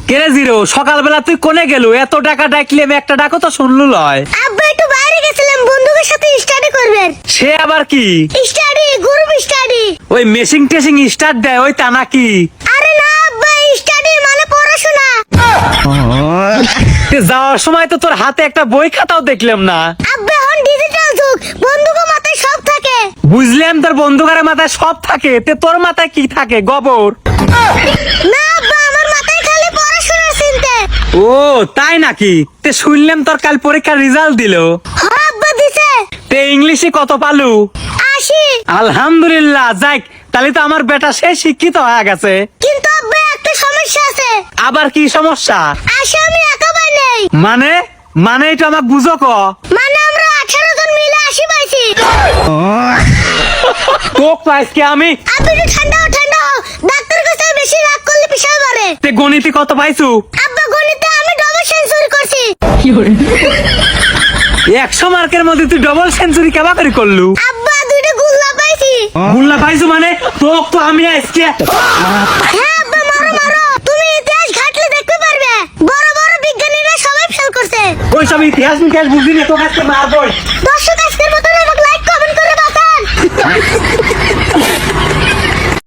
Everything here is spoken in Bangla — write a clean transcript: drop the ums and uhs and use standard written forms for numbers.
কেরে জিরো, সকালবেলা তুই কোনে গেলু? এত টাকা ডাকলি আমি একটা ডাকো তো শুনলু লয়। আব্বা একটু বাইরে গেছিলাম বন্ধুদের সাথে স্টাডি করবেন। সে আবার কি? Study, group study. ওই মেশিং টেশিং স্টার্ট দেয় ওই তা নাকি? আরে না আব্বা, স্টাডি মানে পড়াশোনা। যাওয়ার সময় তো তোর হাতে একটা বই খাতাও দেখলাম না। আব্বা এখন ডিজিটাল যুগ, বন্ধুকে মাথায় সব থাকে। বুঝলাম তোর বন্ধুকারের মাথায় সব থাকে, তে তোর মাথায় কি থাকে গোবর? না আব্বা, আমার মাথায় খালি পড়াশোনার চিন্তা। ও তাই নাকি? তে শুনলাম তোর কাল পরীক্ষার রেজাল্ট দিল। হ্যাঁ আব্বা দিছে। তে ইংলিশে কত পালু? 80। আলহামদুলিল্লাহ, যাক তাহলে তো আমার বেটা সে শিক্ষিত হয়ে গেছে। কিন্তু আব্বা একটা সমস্যা আছে। আবার কি সমস্যা? 80 আমি একা পাই নাই। মানে মানে এটা আমাকে বুঝো ক। মানে আমরা 18 জন মিলে 80 পাইছি। তোক আজকে আমি আপনি একটু ঠান্ডা হও, ঠান্ডা হও। ডাক্তার কাছে বেশি রাগ করলে পেশাব বাড়ে। তে গণিতে কত পাইছু? আব্বা গণিতে আমি ডবল সেঞ্চুরি করছি। 100 মার্কের মধ্যে তুই ডবল সেঞ্চুরি কেবা করে করলু? আব্বা দুইটা গুল্লা পাইছি। গুল্লা পাইছু মানে? তোক তো আমি আজকে হ্যাঁ আব্বা, মারো মারো। তুমি ইতিহাস ঘাটলে দেখতে পারবে, বড় বড় বিজ্ঞানীরা সবাই ফেল করছে। ওইসব ইতিহাস মিতিহাস বুঝি না, তোকে আজকে মারবই। দর্শক আজকের মতো আমাকে লাইক কমেন্ট করে বাঁচান।